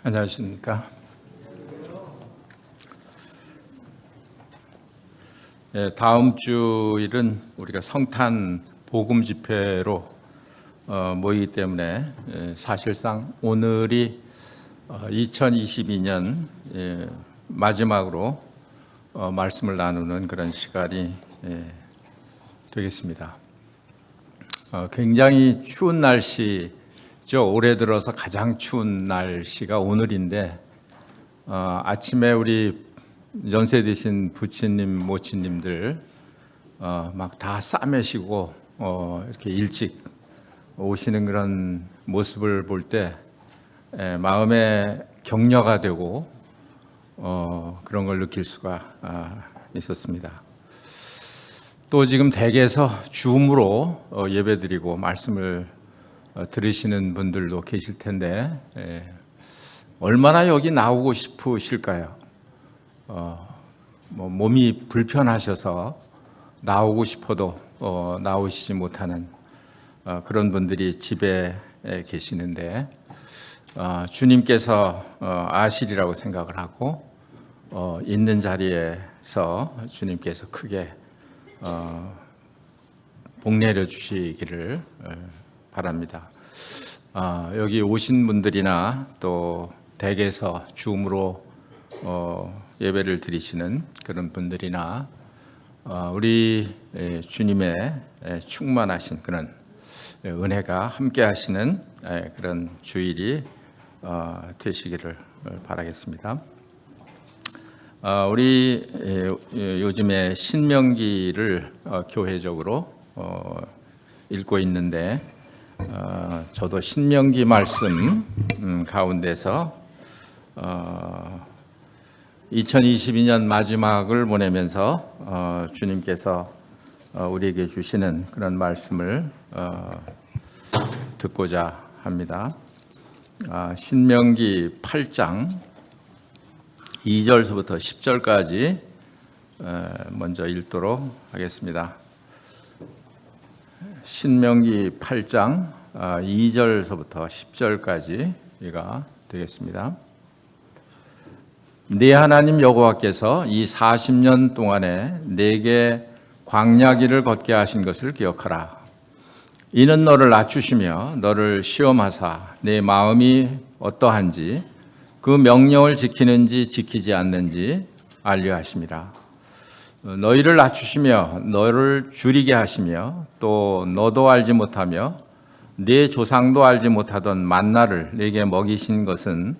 안녕하십니까. 다음 주일은 우리가 성탄 복음 집회로 모이기 때문에 사실상 오늘이 2022년 마지막으로 말씀을 나누는 그런 시간이 되겠습니다. 굉장히 추운 날씨죠. 올해 들어서 가장 추운 날씨가 오늘인데 아침에 우리 연세 드신 부친님, 모친님들 막 다 싸매시고 이렇게 일찍 오시는 그런 모습을 볼 때 마음에 격려가 되고 그런 걸 느낄 수가 있었습니다. 또 지금 댁에서 줌으로 예배드리고 말씀을 들으시는 분들도 계실 텐데 얼마나 여기 나오고 싶으실까요? 몸이 불편하셔서 나오고 싶어도 나오시지 못하는 그런 분들이 집에 계시는데 주님께서 아시리라고 생각을 하고 있는 자리에서 주님께서 크게 복 내려 주시기를 바랍니다. 여기 오신 분들이나 또 댁에서 줌으로 예배를 드리시는 그런 분들이나 우리 주님의 충만하신 그런 은혜가 함께 하시는 그런 주일이 되시기를 바라겠습니다. 우리 요즘에 신명기를 교회적으로 읽고 있는데 저도 신명기 말씀 가운데서 2022년 마지막을 보내면서 주님께서 우리에게 주시는 그런 말씀을 듣고자 합니다. 신명기 8장 2절서부터 10절까지 먼저 읽도록 하겠습니다. 신명기 8장 2절서부터 10절까지가 되겠습니다. 네 하나님 여호와께서 이 40년 동안에 내게 광야길을 걷게 하신 것을 기억하라. 이는 너를 낮추시며 너를 시험하사 내 마음이 어떠한지 그 명령을 지키는지 지키지 않는지 알려 하심이라. 너희를 낮추시며 너를 줄이게 하시며 또 너도 알지 못하며 네 조상도 알지 못하던 만나를 내게 먹이신 것은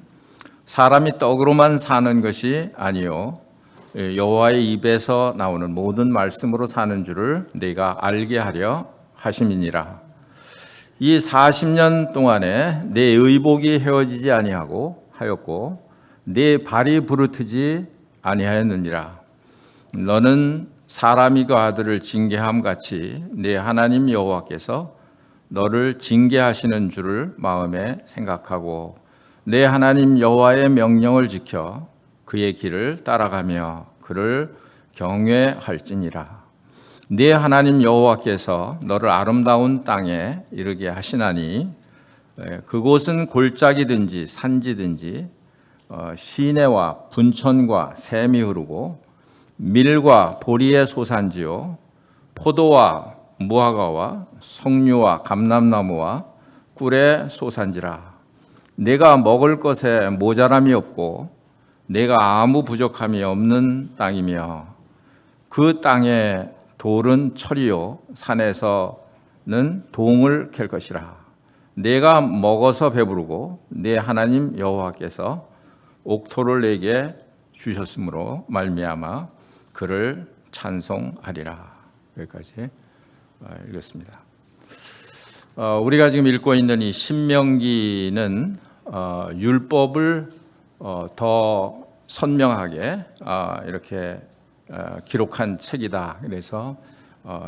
사람이 떡으로만 사는 것이 아니요 여호와의 입에서 나오는 모든 말씀으로 사는 줄을 내가 알게 하려 하심이니라. 이 40년 동안에 내 의복이 헤어지지 아니하고 하였고 내 발이 부르트지 아니하였느니라. 너는 사람이 그 아들을 징계함 같이 내 하나님 여호와께서 너를 징계하시는 줄을 마음에 생각하고 내 하나님 여호와의 명령을 지켜 그의 길을 따라가며 그를 경외할지니라. 네 하나님 여호와께서 너를 아름다운 땅에 이르게 하시나니 그곳은 골짜기든지 산지든지 시내와 분천과 샘이 흐르고 밀과 보리의 소산지요 포도와 무화과와 석류와 감람나무와 꿀의 소산지라. 내가 먹을 것에 모자람이 없고 내가 아무 부족함이 없는 땅이며 그 땅에 돌은 철이요 산에서는 동을 캘 것이라. 내가 먹어서 배부르고 내 하나님 여호와께서 옥토를 내게 주셨으므로 말미암아 그를 찬송하리라. 여기까지 읽었습니다. 우리가 지금 읽고 있는 이 신명기는 율법을 더 선명하게 이렇게 기록한 책이다. 그래서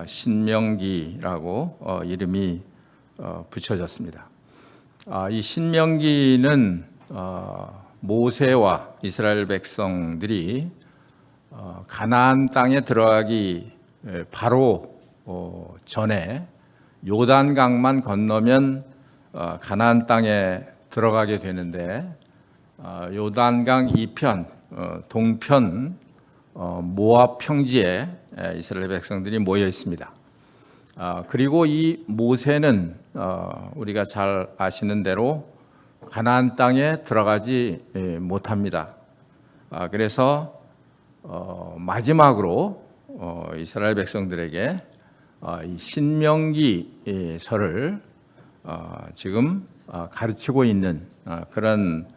신명기라고 이름이 붙여졌습니다. 이 신명기는 모세와 이스라엘 백성들이 가나안 땅에 들어가기 바로 전에 요단강만 건너면 가나안 땅에 들어가게 되는데 요단강 이편 동편 모압 평지에 이스라엘 백성들이 모여 있습니다. 그리고 이 모세는 우리가 잘 아시는 대로 가나안 땅에 들어가지 못합니다. 그래서 마지막으로 이스라엘 백성들에게 이 신명기서를 지금 가르치고 있는 그런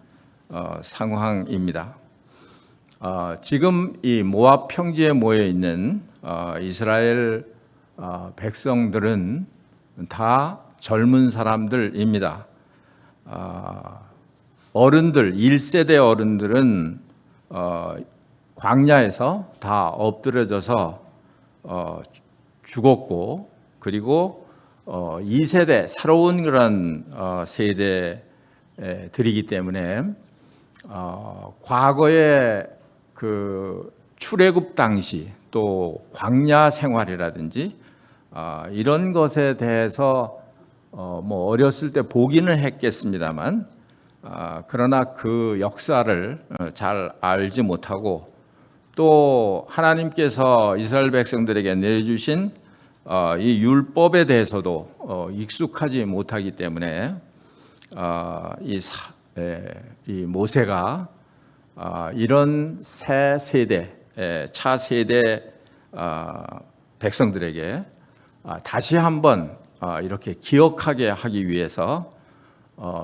상황입니다. 지금 이 모압 평지에 모여 있는 이스라엘 백성들은 다 젊은 사람들입니다. 어른들, 1세대 어른들은 광야에서 다 엎드려져서 죽었고, 그리고 2세대 새로운 그런 세대들이기 때문에 과거에 그 출애굽 당시 또 광야 생활이라든지 이런 것에 대해서 뭐 어렸을 때 보기는 했겠습니다만 그러나 그 역사를 잘 알지 못하고 또 하나님께서 이스라엘 백성들에게 내려주신 이 율법에 대해서도 익숙하지 못하기 때문에 이 모세가 이런 새 세대, 차세대 백성들에게 다시 한번 이렇게 기억하게 하기 위해서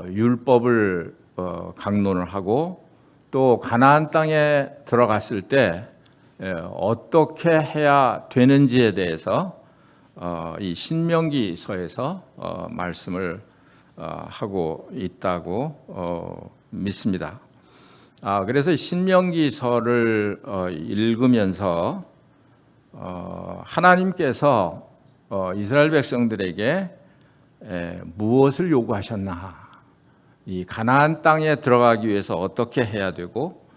율법을 강론을 하고 또 가나안 땅에 들어갔을 때 어떻게 해야 되는지에 대해서 이 신명기서에서 말씀을 하고 있다고 믿습니다. 그래서 신명기서를 읽으면서 하나님께서 이스라엘 백성들에게 무엇을 요구하셨나, 이 가나안 땅에 들어가기 위해서 어떻게 해야 되고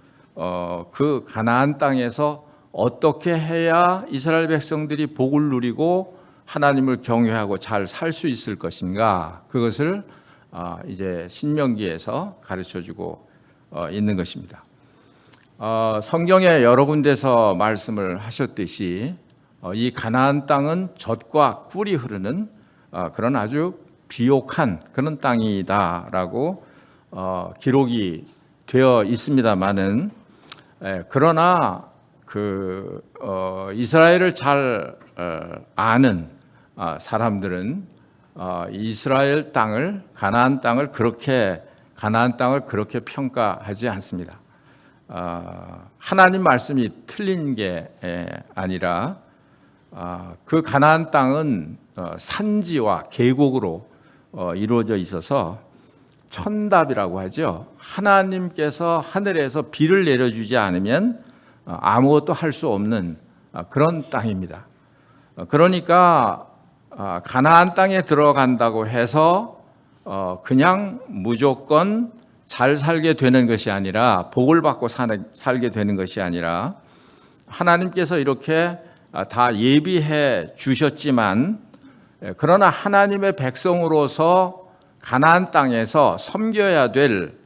그 가나안 땅에서 어떻게 해야 이스라엘 백성들이 복을 누리고 하나님을 경외하고 잘 살 수 있을 것인가, 그것을 이제 신명기에서 가르쳐주고 있는 것입니다. 성경에 여러 군데서 말씀을 하셨듯이 이 가나안 땅은 젖과 꿀이 흐르는 그런 아주 비옥한 그런 땅이다라고 기록이 되어 있습니다만은, 그러나 그 이스라엘을 잘 아는 사람들은 이스라엘 땅을, 가나안 땅을 그렇게 평가하지 않습니다. 하나님 말씀이 틀린 게 아니라 그 가나안 땅은 산지와 계곡으로 이루어져 있어서 천답이라고 하죠. 하나님께서 하늘에서 비를 내려주지 않으면 아무것도 할 수 없는 그런 땅입니다. 그러니까 가나안 땅에 들어간다고 해서 그냥 무조건 잘 살게 되는 것이 아니라, 복을 받고 살게 되는 것이 아니라, 하나님께서 이렇게 다 예비해 주셨지만, 그러나 하나님의 백성으로서 가나안 땅에서 섬겨야 될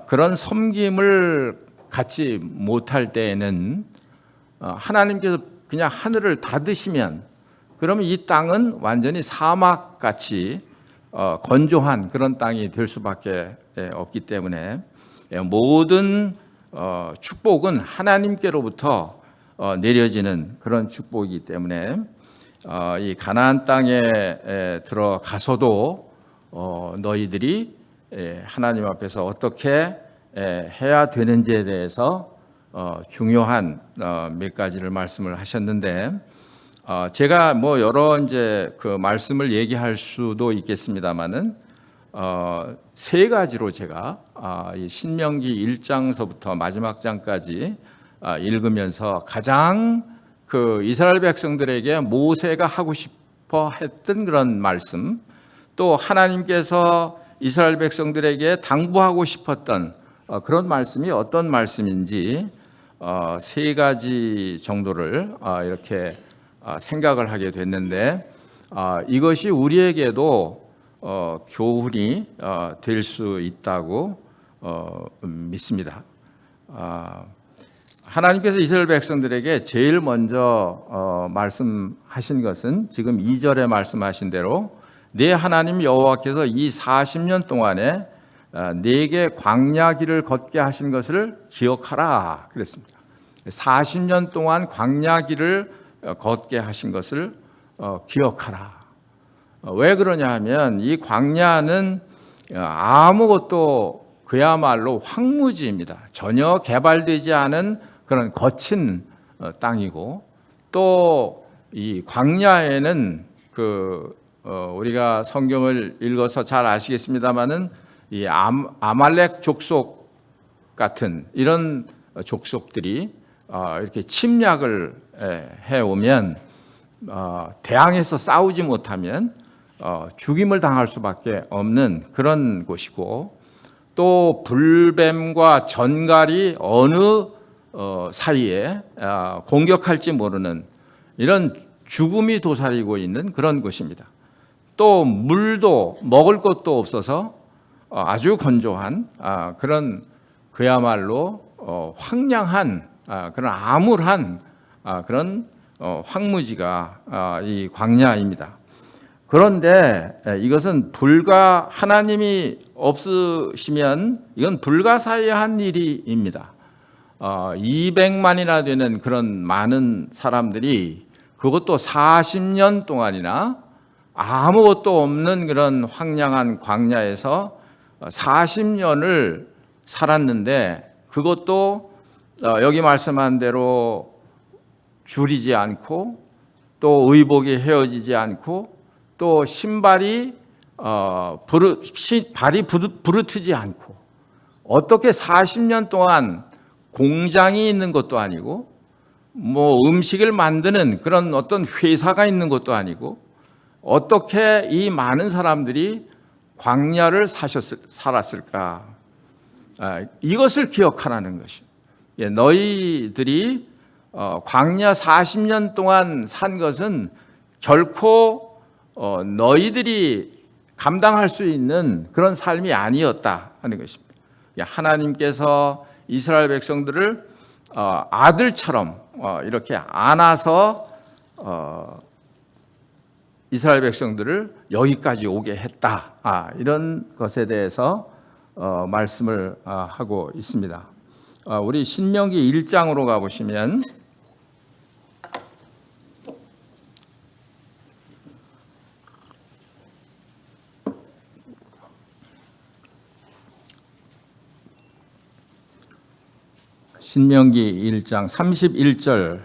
그런 섬김을 갖지 못할 때에는 하나님께서 그냥 하늘을 닫으시면, 그러면 이 땅은 완전히 사막같이 건조한 그런 땅이 될 수밖에 없기 때문에 모든 축복은 하나님께로부터 내려지는 그런 축복이기 때문에 이 가나안 땅에 들어가서도 너희들이 하나님 앞에서 어떻게 해야 되는지에 대해서 중요한 몇 가지를 말씀을 하셨는데, 제가 뭐 여러 이제 그 말씀을 얘기할 수도 있겠습니다만은 세 가지로 제가 이 신명기 1장서부터 마지막 장까지 읽으면서 가장 그 이스라엘 백성들에게 모세가 하고 싶어 했던 그런 말씀, 또 하나님께서 이스라엘 백성들에게 당부하고 싶었던 그런 말씀이 어떤 말씀인지 세 가지 정도를 이렇게 생각을 하게 됐는데, 이것이 우리에게도 교훈이 될 수 있다고 믿습니다. 하나님께서 이스라엘 백성들에게 제일 먼저 말씀하신 것은 지금 2절에 말씀하신 대로 내 하나님 여호와께서 이 40년 동안에 네게 광야 길을 걷게 하신 것을 기억하라 그랬습니다. 40년 동안 광야 길을 걷게 하신 것을 기억하라. 왜 그러냐 하면 이 광야는 아무것도 그야말로 황무지입니다. 전혀 개발되지 않은 그런 거친 땅이고, 또 이 광야에는 우리가 성경을 읽어서 잘 아시겠습니다마는 이 아말렉 족속 같은 이런 족속들이 이렇게 침략을 해오면 대항해서 싸우지 못하면 죽임을 당할 수밖에 없는 그런 곳이고, 또 불뱀과 전갈이 어느 사이에 공격할지 모르는 이런 죽음이 도사리고 있는 그런 곳입니다. 또 물도 먹을 것도 없어서 아주 건조한 그런 그야말로 황량한 그런 암울한 그런 황무지가 이 광야입니다. 그런데 이것은 하나님이 없으시면 이건 불가사의한 일입니다. 200만이나 되는 그런 많은 사람들이, 그것도 40년 동안이나 아무것도 없는 그런 황량한 광야에서 40년을 살았는데, 그것도 여기 말씀한 대로 줄이지 않고, 또 의복이 헤어지지 않고, 또 신발이 발이 부르트지 않고, 어떻게 40년 동안 공장이 있는 것도 아니고, 뭐 음식을 만드는 그런 어떤 회사가 있는 것도 아니고, 어떻게 이 많은 사람들이 광야를 살았을까? 이것을 기억하라는 것이에요. 너희들이 광야 40년 동안 산 것은 결코 너희들이 감당할 수 있는 그런 삶이 아니었다 하는 것입니다. 하나님께서 이스라엘 백성들을 아들처럼 이렇게 안아서 이스라엘 백성들을 여기까지 오게 했다. 이런 것에 대해서 말씀을 하고 있습니다. 우리 신명기 1장으로 가보시면, 신명기 1장 31절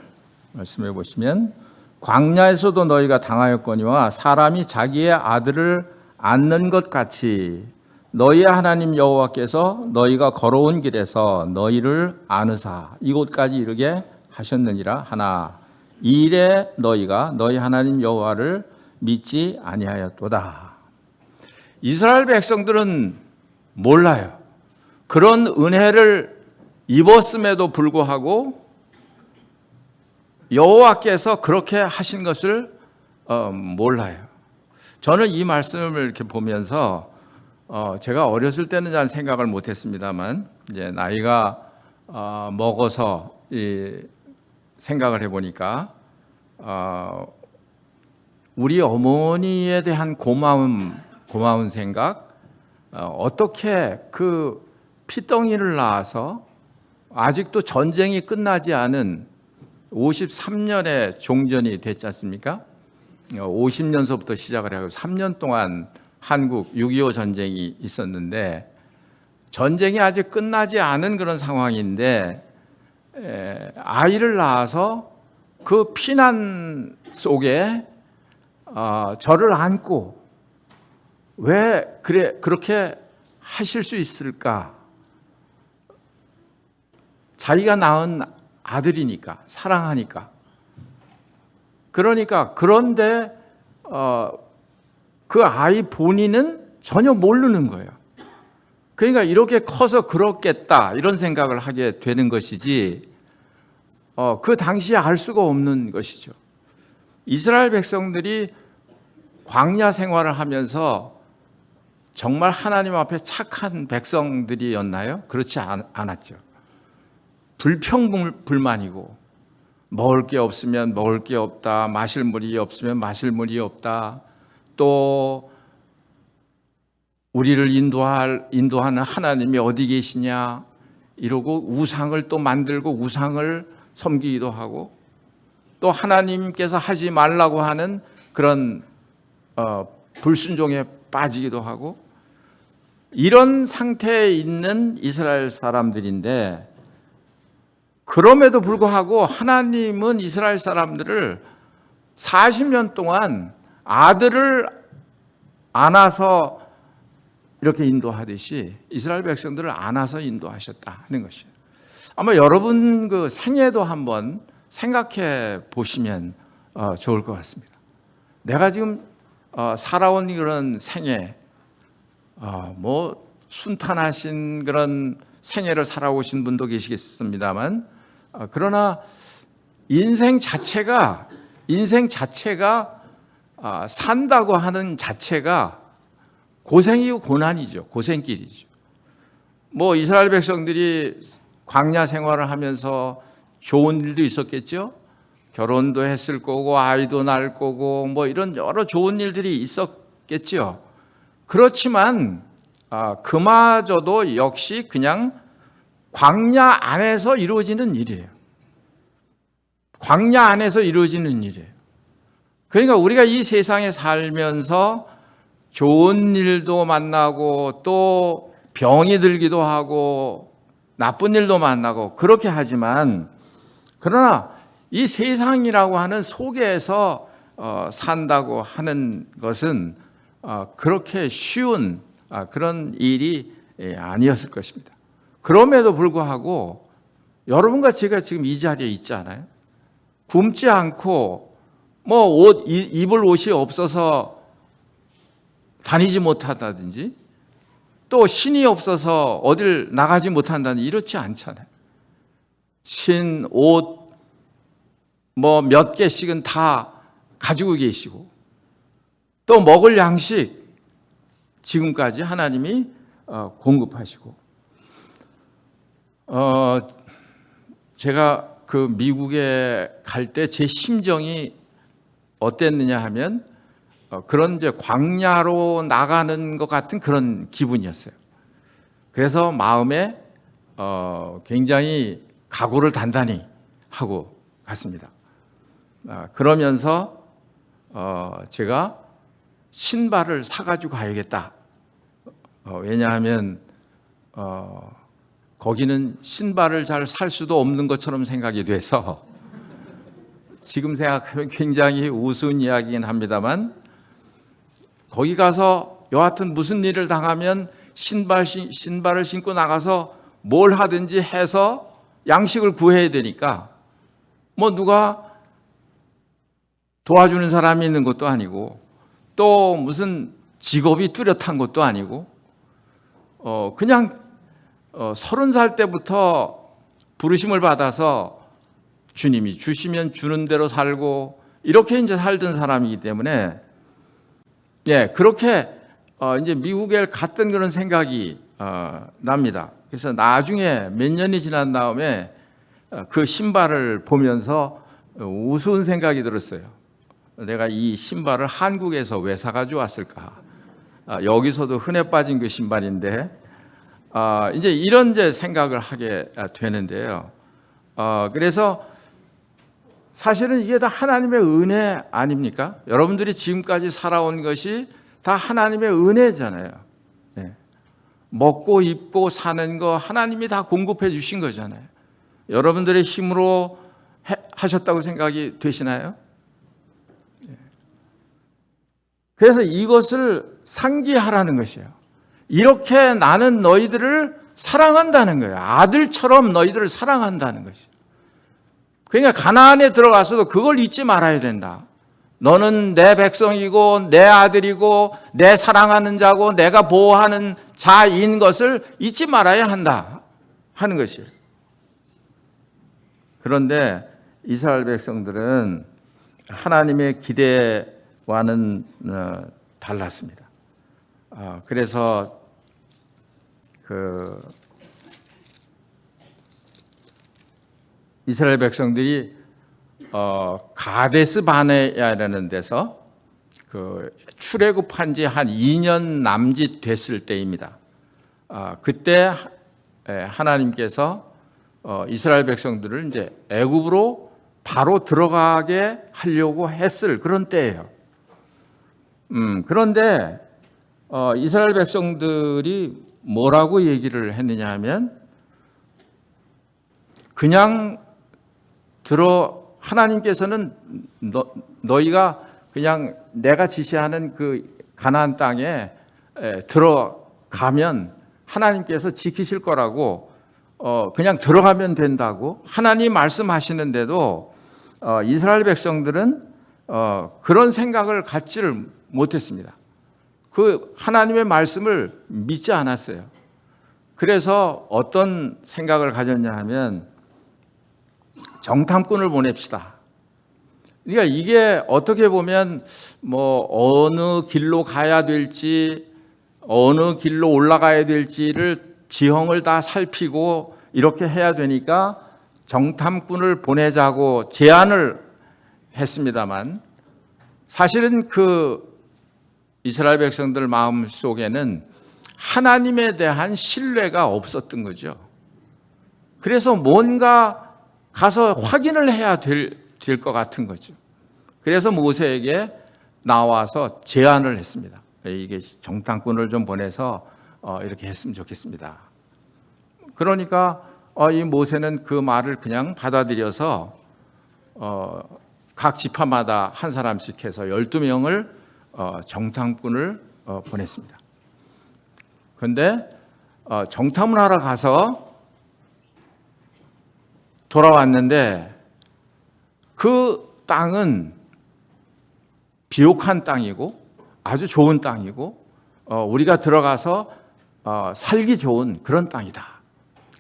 말씀해 보시면, 광야에서도 너희가 당하였거니와 사람이 자기의 아들을 안는 것 같이 너희의 하나님 여호와께서 너희가 걸어온 길에서 너희를 안으사 이곳까지 이르게 하셨느니라 하나 이 일에 너희가 너희 하나님 여호와를 믿지 아니하였도다. 이스라엘 백성들은 몰라요. 그런 은혜를 입었음에도 불구하고 여호와께서 그렇게 하신 것을 몰라요. 저는 이 말씀을 이렇게 보면서 제가 어렸을 때는 잘 생각을 못했습니다만, 이제 나이가 먹어서 생각을 해보니까 우리 어머니에 대한 고마운 생각, 어떻게 그 피덩이를 낳아서 아직도 전쟁이 끝나지 않은 53년에 종전이 됐지 않습니까? 50년서부터 시작을 하고 3년 동안 한국 6.25 전쟁이 있었는데, 전쟁이 아직 끝나지 않은 그런 상황인데 아이를 낳아서 그 피난 속에 저를 안고 왜 그렇게 하실 수 있을까? 자기가 낳은 아들이니까, 사랑하니까. 그런데 그 아이 본인은 전혀 모르는 거예요. 그러니까 이렇게 커서 그렇겠다 이런 생각을 하게 되는 것이지, 그 당시에 알 수가 없는 것이죠. 이스라엘 백성들이 광야 생활을 하면서 정말 하나님 앞에 착한 백성들이었나요? 그렇지 않았죠. 불평불만이고 먹을 게 없으면 먹을 게 없다, 마실 물이 없으면 마실 물이 없다, 또 우리를 인도하는 하나님이 어디 계시냐 이러고 우상을 또 만들고 우상을 섬기기도 하고, 또 하나님께서 하지 말라고 하는 그런 불순종에 빠지기도 하고, 이런 상태에 있는 이스라엘 사람들인데, 그럼에도 불구하고 하나님은 이스라엘 사람들을 40년 동안 아들을 안아서 이렇게 인도하듯이 이스라엘 백성들을 안아서 인도하셨다 하는 것이에요. 아마 여러분 그 생애도 한번 생각해 보시면 좋을 것 같습니다. 내가 지금 살아온 그런 생애, 뭐 순탄하신 그런 생애를 살아오신 분도 계시겠습니다만, 그러나 인생 자체가 산다고 하는 자체가 고생이고 고난이죠. 고생길이죠. 뭐 이스라엘 백성들이 광야 생활을 하면서 좋은 일도 있었겠죠. 결혼도 했을 거고 아이도 낳을 거고 뭐 이런 여러 좋은 일들이 있었겠죠. 그렇지만 그마저도 역시 그냥 광야 안에서 이루어지는 일이에요. 광야 안에서 이루어지는 일이에요. 그러니까 우리가 이 세상에 살면서 좋은 일도 만나고 또 병이 들기도 하고 나쁜 일도 만나고 그렇게 하지만, 그러나 이 세상이라고 하는 속에서 산다고 하는 것은 그렇게 쉬운 그런 일이 아니었을 것입니다. 그럼에도 불구하고 여러분과 제가 지금 이 자리에 있잖아요. 굶지 않고 뭐 입을 옷이 없어서 다니지 못한다든지, 또 신이 없어서 어딜 나가지 못한다든지 이렇지 않잖아요. 신, 옷 뭐 몇 개씩은 다 가지고 계시고, 또 먹을 양식 지금까지 하나님이 공급하시고, 제가 그 미국에 갈 때 제 심정이 어땠느냐 하면 그런 이제 광야로 나가는 것 같은 그런 기분이었어요. 그래서 마음에 굉장히 각오를 단단히 하고 갔습니다. 그러면서 제가 신발을 사가지고 가야겠다. 왜냐하면 거기는 신발을 잘 살 수도 없는 것처럼 생각이 돼서, 지금 생각하면 굉장히 우스운 이야기긴 합니다만, 거기 가서 여하튼 무슨 일을 당하면 신발을 신고 나가서 뭘 하든지 해서 양식을 구해야 되니까, 뭐 누가 도와주는 사람이 있는 것도 아니고 또 무슨 직업이 뚜렷한 것도 아니고, 그냥 30살 때부터 부르심을 받아서 주님이 주시면 주는 대로 살고 이렇게 이제 살던 사람이기 때문에, 그렇게 이제 미국에 갔던 그런 생각이 납니다. 그래서 나중에 몇 년이 지난 다음에 그 신발을 보면서 우스운 생각이 들었어요. 내가 이 신발을 한국에서 왜 사가지고 왔을까? 여기서도 흔해 빠진 그 신발인데, 이제 이런 이제 생각을 하게 되는데요. 그래서 사실은 이게 다 하나님의 은혜 아닙니까? 여러분들이 지금까지 살아온 것이 다 하나님의 은혜잖아요. 먹고 입고 사는 거 하나님이 다 공급해 주신 거잖아요. 여러분들의 힘으로 하셨다고 생각이 되시나요? 그래서 이것을 상기하라는 것이에요. 이렇게 나는 너희들을 사랑한다는 거예요. 아들처럼 너희들을 사랑한다는 것이에요. 그러니까 가나안에 들어가서도 그걸 잊지 말아야 된다. 너는 내 백성이고 내 아들이고 내 사랑하는 자고 내가 보호하는 자인 것을 잊지 말아야 한다 하는 것이에요. 그런데 이스라엘 백성들은 하나님의 기대와는 달랐습니다. 그래서 그 이스라엘 백성들이 가데스 바네아라는 데서 그 출애굽한 지 한 2년 남짓 됐을 때입니다. 그때 하나님께서 이스라엘 백성들을 이제 애굽으로 바로 들어가게 하려고 했을 그런 때예요. 그런데 이스라엘 백성들이 뭐라고 얘기를 했느냐 하면 그냥 하나님께서는 너희가 그냥 내가 지시하는 그 가나안 땅에 들어가면 하나님께서 지키실 거라고 그냥 들어가면 된다고 하나님 말씀하시는데도 이스라엘 백성들은 그런 생각을 갖지를 못했습니다. 그 하나님의 말씀을 믿지 않았어요. 그래서 어떤 생각을 가졌냐 하면 정탐꾼을 보냅시다. 그러니까 이게 어떻게 보면 뭐 어느 길로 가야 될지 어느 길로 올라가야 될지를 지형을 다 살피고 이렇게 해야 되니까 정탐꾼을 보내자고 제안을 했습니다만 사실은 그 이스라엘 백성들 마음 속에는 하나님에 대한 신뢰가 없었던 거죠. 그래서 뭔가 가서 확인을 해야 될 것 같은 거죠. 그래서 모세에게 나와서 제안을 했습니다. 이게 정탐꾼을 좀 보내서 이렇게 했으면 좋겠습니다. 그러니까 이 모세는 그 말을 그냥 받아들여서 각 지파마다 한 사람씩 해서 12명을 정탐꾼을 보냈습니다. 그런데 정탐을 하러 가서 돌아왔는데 그 땅은 비옥한 땅이고 아주 좋은 땅이고 우리가 들어가서 살기 좋은 그런 땅이다.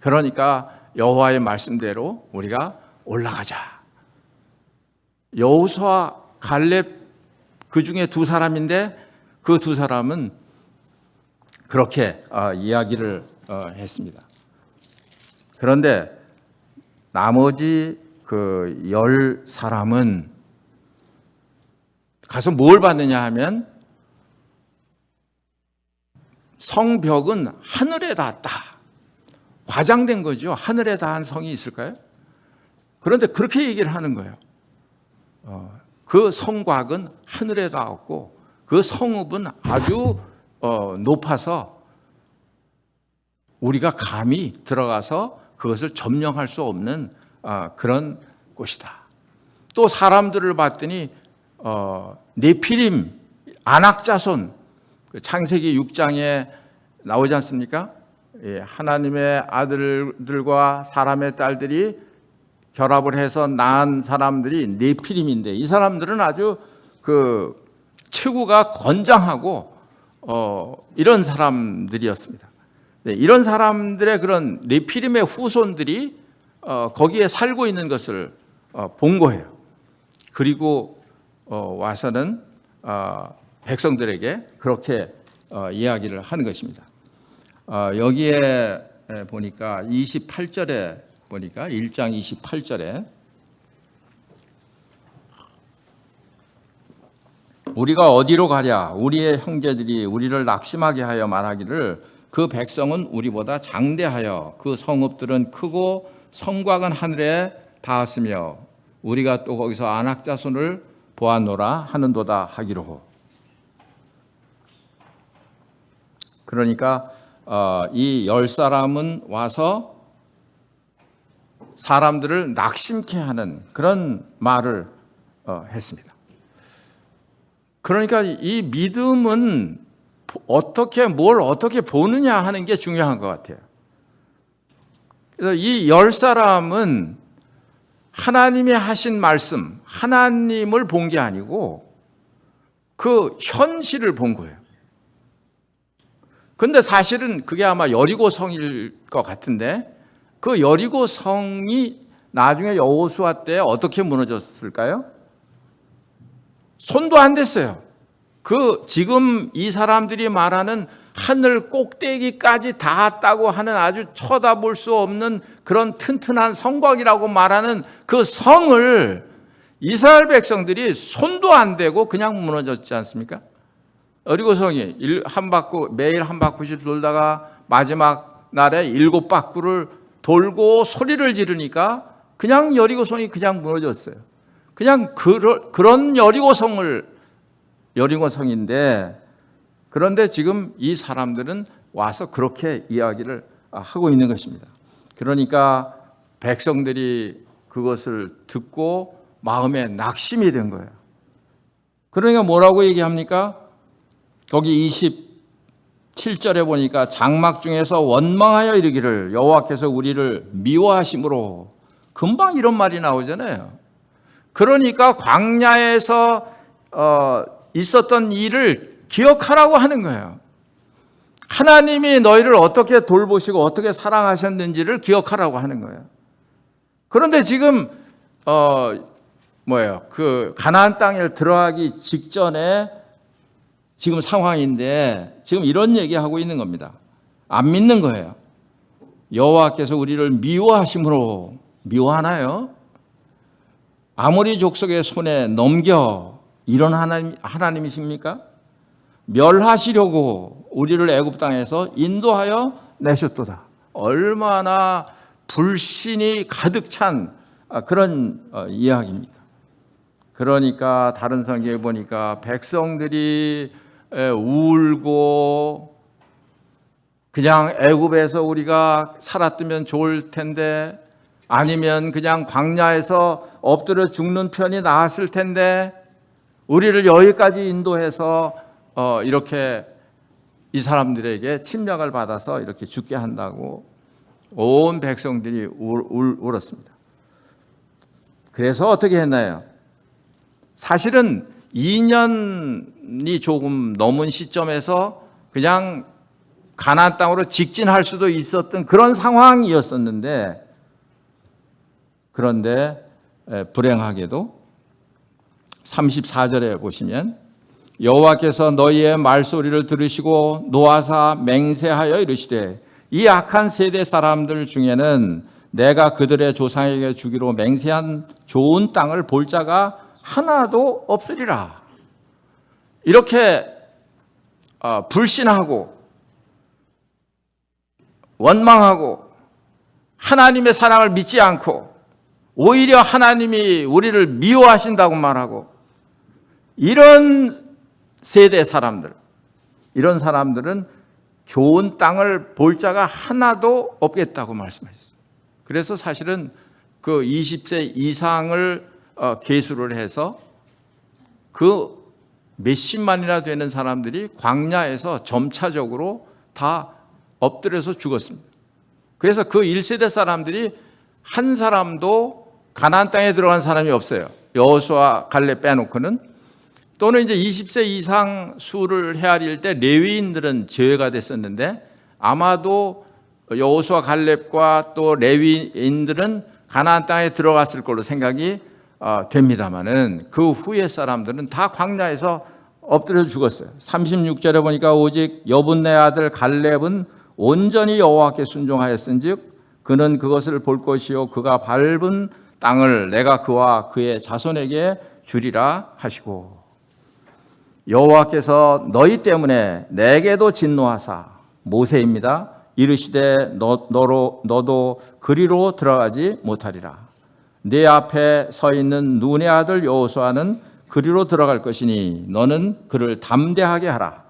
그러니까 여호와의 말씀대로 우리가 올라가자. 여호수아 갈렙 그 중에 두 사람인데 그 두 사람은 그렇게 이야기를 했습니다. 그런데 나머지 그 10사람은 가서 뭘 받느냐 하면 성벽은 하늘에 닿았다. 과장된 거죠. 하늘에 닿은 성이 있을까요? 그런데 그렇게 얘기를 하는 거예요. 그 성곽은 하늘에 닿았고 그 성읍은 아주 높아서 우리가 감히 들어가서 그것을 점령할 수 없는 그런 곳이다. 또 사람들을 봤더니 네피림, 안악자손, 창세기 6장에 나오지 않습니까? 하나님의 아들들과 사람의 딸들이 결합을 해서 낳은 사람들이 네피림인데 이 사람들은 아주 그 체구가 건장하고 이런 사람들이었습니다. 네, 이런 사람들의 그런 네피림의 후손들이 거기에 살고 있는 것을 본 거예요. 그리고 와서는 백성들에게 그렇게 이야기를 하는 것입니다. 여기에 보니까 28절에 보니까 1장 28절에 우리가 어디로 가랴 우리의 형제들이 우리를 낙심하게 하여 말하기를 그 백성은 우리보다 장대하여 그 성읍들은 크고 성곽은 하늘에 닿았으며 우리가 또 거기서 안악자손을 보았노라 하는도다 하기로. 그러니까 이 10사람은 와서 사람들을 낙심케 하는 그런 말을 했습니다. 그러니까 이 믿음은 뭘 어떻게 보느냐 하는 게 중요한 것 같아요. 그래서 이 10사람은 하나님이 하신 말씀, 하나님을 본 게 아니고 그 현실을 본 거예요. 그런데 사실은 그게 아마 여리고 성일 것 같은데 그 여리고 성이 나중에 여호수아 때 어떻게 무너졌을까요? 손도 안 댔어요. 지금 이 사람들이 말하는 하늘 꼭대기까지 닿았다고 하는 아주 쳐다볼 수 없는 그런 튼튼한 성곽이라고 말하는 그 성을 이스라엘 백성들이 손도 안 대고 그냥 무너졌지 않습니까? 여리고성이 매일 한 바퀴씩 돌다가 마지막 날에 7바퀴를 돌고 소리를 지르니까 그냥 여리고성이 그냥 무너졌어요. 그냥 그런 여리고성인데, 그런데 지금 이 사람들은 와서 그렇게 이야기를 하고 있는 것입니다. 그러니까 백성들이 그것을 듣고 마음에 낙심이 된 거예요. 그러니까 뭐라고 얘기합니까? 거기 27절에 보니까 장막 중에서 원망하여 이르기를 여호와께서 우리를 미워하심으로, 금방 이런 말이 나오잖아요. 그러니까 광야에서 있었던 일을 기억하라고 하는 거예요. 하나님이 너희를 어떻게 돌보시고 어떻게 사랑하셨는지를 기억하라고 하는 거예요. 그런데 지금 그 가나안 땅에 들어가기 직전에 지금 상황인데 지금 이런 얘기하고 있는 겁니다. 안 믿는 거예요. 여호와께서 우리를 미워하심으로, 미워하나요? 아모리 족속의 손에 넘겨, 이런 하나님이십니까? 멸하시려고 우리를 애굽 땅에서 인도하여 내셨도다. 얼마나 불신이 가득 찬 그런 이야기입니까? 그러니까 다른 성경에 보니까 백성들이 울고 그냥 애굽에서 우리가 살았으면 좋을 텐데, 아니면 그냥 광야에서 엎드려 죽는 편이 나았을 텐데, 우리를 여기까지 인도해서 이렇게 이 사람들에게 침략을 받아서 이렇게 죽게 한다고 온 백성들이 울었습니다. 그래서 어떻게 했나요? 사실은 2년이 조금 넘은 시점에서 그냥 가나안 땅으로 직진할 수도 있었던 그런 상황이었었는데, 그런데 불행하게도 34절에 보시면 여호와께서 너희의 말소리를 들으시고 노하사 맹세하여 이르시되 이 악한 세대 사람들 중에는 내가 그들의 조상에게 주기로 맹세한 좋은 땅을 볼 자가 하나도 없으리라. 이렇게 불신하고 원망하고 하나님의 사랑을 믿지 않고 오히려 하나님이 우리를 미워하신다고 말하고, 이런 세대 사람들, 이런 사람들은 좋은 땅을 볼 자가 하나도 없겠다고 말씀하셨어요. 그래서 사실은 그 20세 이상을 계수를 해서 그 몇십만이나 되는 사람들이 광야에서 점차적으로 다 엎드려서 죽었습니다. 그래서 그 1세대 사람들이 한 사람도 가나안 땅에 들어간 사람이 없어요. 여호수아 갈렙 빼놓고는. 또는 이제 20세 이상 수를 헤아릴 때 레위인들은 제외가 됐었는데, 아마도 여호수아 갈렙과 또 레위인들은 가나안 땅에 들어갔을 걸로 생각이 됩니다만은, 그 후의 사람들은 다 광야에서 엎드려 죽었어요. 36절에 보니까 오직 여분네 아들 갈렙은 온전히 여호와께 순종하였은즉 그는 그것을 볼 것이요 그가 밟은 땅을 내가 그와 그의 자손에게 주리라 하시고, 여호와께서 너희 때문에 내게도 진노하사, 모세입니다, 이르시되 너도 그리로 들어가지 못하리라. 네 앞에 서 있는 눈의 아들 여호수아는 그리로 들어갈 것이니 너는 그를 담대하게 하라.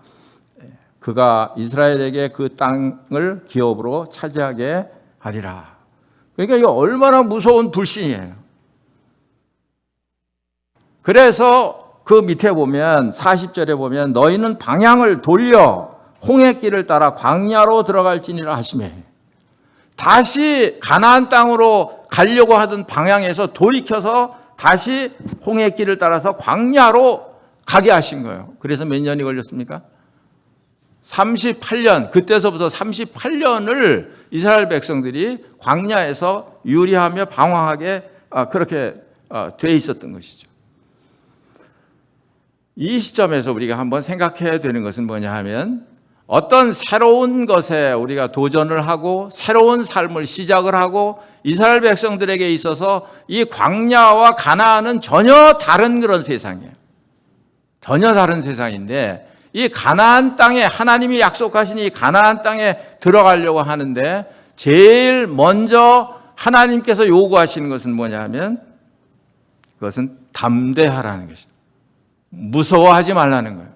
그가 이스라엘에게 그 땅을 기업으로 차지하게 하리라. 그러니까 이게 얼마나 무서운 불신이에요. 그래서 그 밑에 보면 40절에 보면 너희는 방향을 돌려 홍해길을 따라 광야로 들어갈지니라 하시매, 다시 가나안 땅으로 가려고 하던 방향에서 돌이켜서 다시 홍해길을 따라서 광야로 가게 하신 거예요. 그래서 몇 년이 걸렸습니까? 38년, 그때서부터 38년을 이스라엘 백성들이 광야에서 유리하며 방황하게 그렇게 돼 있었던 것이죠. 이 시점에서 우리가 한번 생각해야 되는 것은 뭐냐 하면 어떤 새로운 것에 우리가 도전을 하고 새로운 삶을 시작을 하고 이스라엘 백성들에게 있어서 이 광야와 가나안은 전혀 다른 그런 세상이에요. 전혀 다른 세상인데 이 가나안 땅에 하나님이 약속하신 이 가나안 땅에 들어가려고 하는데 제일 먼저 하나님께서 요구하시는 것은 뭐냐 하면 그것은 담대하라는 것입니다. 무서워하지 말라는 거예요.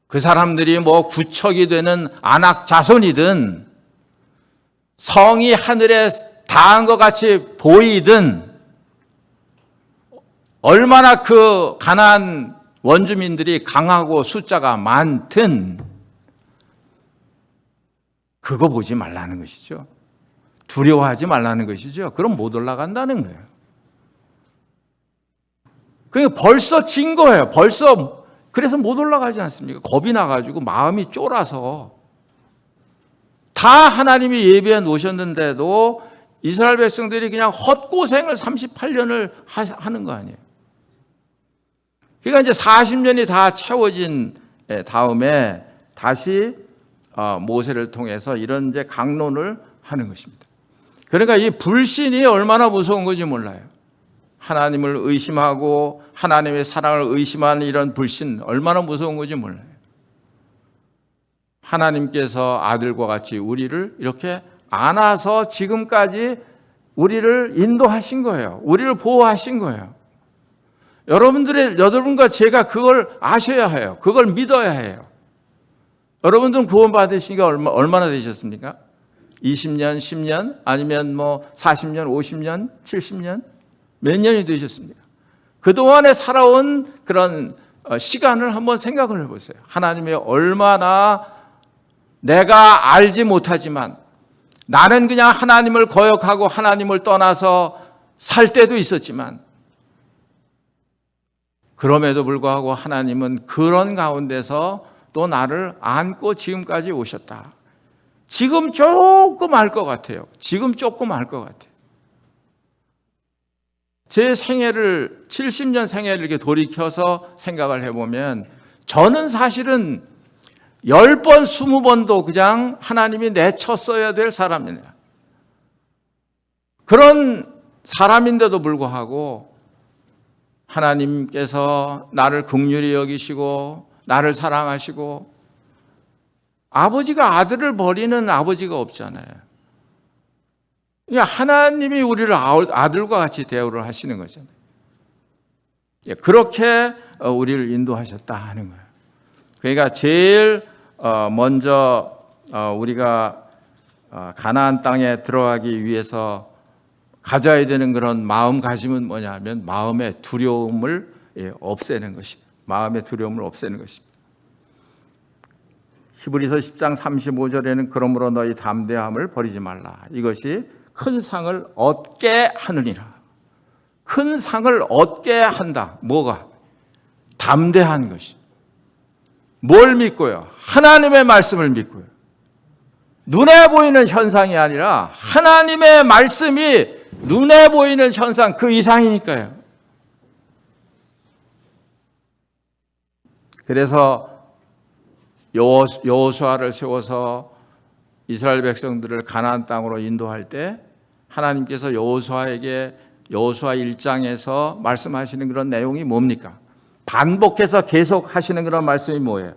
그 사람들이 뭐 구척이 되는 안악 자손이든 성이 하늘에 닿은 것 같이 보이든 얼마나 그 가나안 원주민들이 강하고 숫자가 많든 그거 보지 말라는 것이죠. 두려워하지 말라는 것이죠. 그럼 못 올라간다는 거예요. 그러니까 벌써 진 거예요. 벌써 그래서 못 올라가지 않습니까? 겁이 나가지고 마음이 쫄아서 다 하나님이 예비해 놓으셨는데도 이스라엘 백성들이 그냥 헛고생을 38년을 하는 거 아니에요. 그러니까 이제 40년이 다 채워진 다음에 다시 모세를 통해서 이런 이제 강론을 하는 것입니다. 그러니까 이 불신이 얼마나 무서운 건지 몰라요. 하나님을 의심하고 하나님의 사랑을 의심하는 이런 불신 얼마나 무서운 건지 몰라요. 하나님께서 아들과 같이 우리를 이렇게 안아서 지금까지 우리를 인도하신 거예요. 우리를 보호하신 거예요. 여러분과 제가 그걸 아셔야 해요. 그걸 믿어야 해요. 여러분들은 구원받으신 게 얼마나 되셨습니까? 20년, 10년, 아니면 뭐 40년, 50년, 70년? 몇 년이 되셨습니까? 그동안에 살아온 그런 시간을 한번 생각을 해보세요. 하나님이 얼마나 내가 알지 못하지만 나는 그냥 하나님을 거역하고 하나님을 떠나서 살 때도 있었지만 그럼에도 불구하고 하나님은 그런 가운데서 또 나를 안고 지금까지 오셨다. 지금 조금 알 것 같아요. 지금 조금 알 것 같아요. 제 생애를 70년 생애를 이렇게 돌이켜서 생각을 해보면 저는 사실은 10번, 20번도 그냥 하나님이 내쳤어야 될 사람이네요. 그런 사람인데도 불구하고 하나님께서 나를 긍휼히 여기시고 나를 사랑하시고 아버지가 아들을 버리는 아버지가 없잖아요. 하나님이 우리를 아들과 같이 대우를 하시는 거잖아요. 그렇게 우리를 인도하셨다 하는 거예요. 그러니까 제일 먼저 우리가 가나안 땅에 들어가기 위해서 가져야 되는 그런 마음가짐은 뭐냐 하면 마음의 두려움을 없애는 것입니다. 마음의 두려움을 없애는 것입니다. 히브리서 10장 35절에는 그러므로 너희 담대함을 버리지 말라. 이것이 큰 상을 얻게 하느니라. 큰 상을 얻게 한다. 뭐가? 담대한 것이. 뭘 믿고요? 하나님의 말씀을 믿고요. 눈에 보이는 현상이 아니라 하나님의 말씀이 눈에 보이는 현상 그 이상이니까요. 그래서 여호수아를 세워서 이스라엘 백성들을 가나안 땅으로 인도할 때 하나님께서 여호수아에게 여호수아 1장에서 말씀하시는 그런 내용이 뭡니까? 반복해서 계속 하시는 그런 말씀이 뭐예요?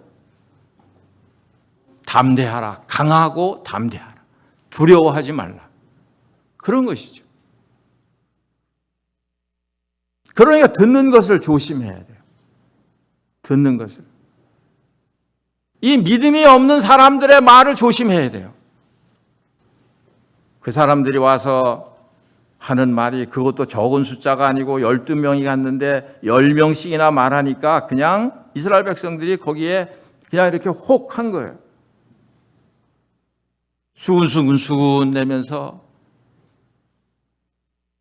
담대하라. 강하고 담대하라. 두려워하지 말라. 그런 것이죠. 그러니까 듣는 것을 조심해야 돼요. 듣는 것을. 이 믿음이 없는 사람들의 말을 조심해야 돼요. 그 사람들이 와서 하는 말이 그것도 적은 숫자가 아니고 12명이 갔는데 10명씩이나 말하니까 그냥 이스라엘 백성들이 거기에 그냥 이렇게 혹한 거예요. 수근수근 내면서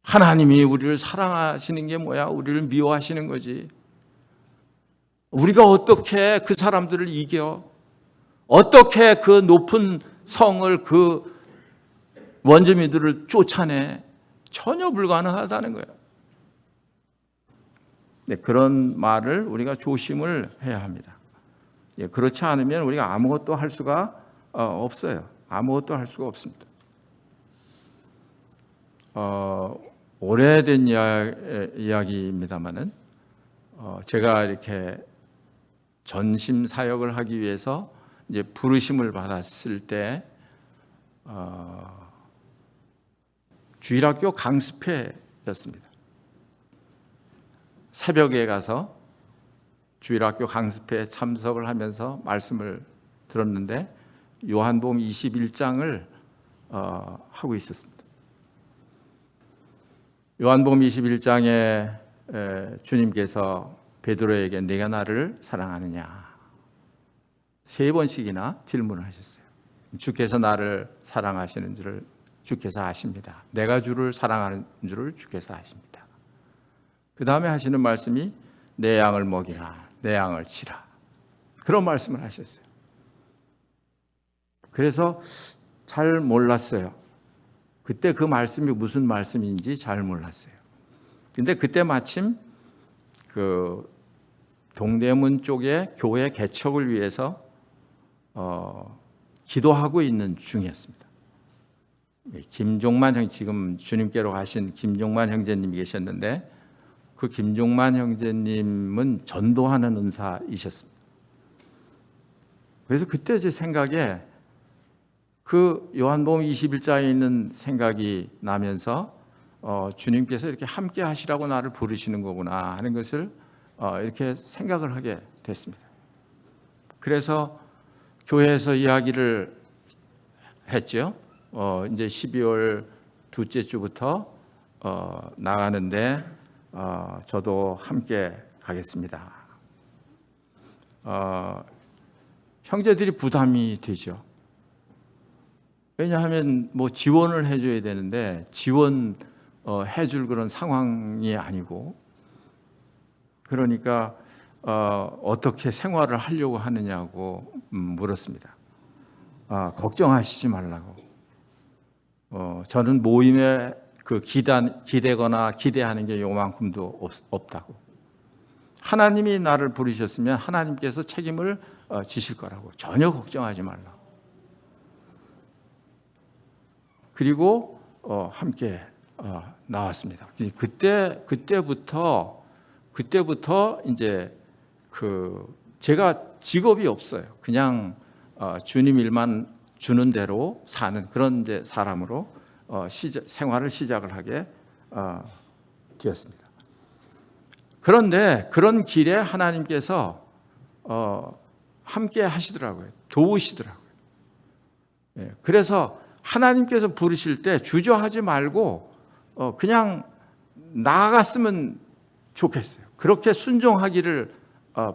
하나님이 우리를 사랑하시는 게 뭐야? 우리를 미워하시는 거지. 우리가 어떻게 그 사람들을 이겨? 어떻게 그 높은 성을 그 원주민들을 쫓아내? 전혀 불가능하다는 거예요. 네, 그런 말을 우리가 조심을 해야 합니다. 예, 그렇지 않으면 우리가 아무것도 할 수가 없어요. 아무것도 할 수가 없습니다. 오래된 이야기입니다만은 제가 이렇게 전심 사역을 하기 위해서 이제 부르심을 받았을 때 주일학교 강습회였습니다. 새벽에 가서 주일학교 강습회에 참석을 하면서 말씀을 들었는데 요한복음 21장을 하고 있었습니다. 요한복음 21장에 주님께서 베드로에게 내가 나를 사랑하느냐 3번씩이나 질문을 하셨어요. 주께서 나를 사랑하시는 줄을 주께서 아십니다. 내가 주를 사랑하는 줄을 주께서 아십니다. 그 다음에 하시는 말씀이 내 양을 먹이라, 내 양을 치라, 그런 말씀을 하셨어요. 그래서 잘 몰랐어요. 그때 그 말씀이 무슨 말씀인지 잘 몰랐어요. 근데 그때 마침 그 동대문 쪽에 교회 개척을 위해서 기도하고 있는 중이었습니다. 김종만 형, 지금 주님께로 가신 김종만 형제님이 계셨는데 그 김종만 형제님은 전도하는 은사이셨습니다. 그래서 그때 제 생각에 그 요한복음 21장에 있는 생각이 나면서 주님께서 이렇게 함께 하시라고 나를 부르시는 거구나 하는 것을 이렇게 생각을 하게 됐습니다. 그래서 교회에서 이야기를 했죠. 이제 12월 둘째 주부터 나가는데 저도 함께 가겠습니다. 형제들이 부담이 되죠. 왜냐하면 뭐 지원을 해줘야 되는데 해줄 그런 상황이 아니고, 그러니까 어떻게 생활을 하려고 하느냐고 물었습니다. 걱정하시지 말라고. 저는 모임에 그 기대거나 기대하는 게 요만큼도 없다고. 하나님이 나를 부르셨으면 하나님께서 책임을 지실 거라고. 전혀 걱정하지 말라고. 그리고 함께 나왔습니다. 그때부터 이제 제가 직업이 없어요. 그냥 주님 일만 주는 대로 사는 그런 이제 사람으로 생활을 시작을 하게 되었습니다. 그런데 그런 길에 하나님께서 함께 하시더라고요. 도우시더라고요. 그래서 하나님께서 부르실 때 주저하지 말고 그냥 나아갔으면 좋겠어요. 그렇게 순종하기를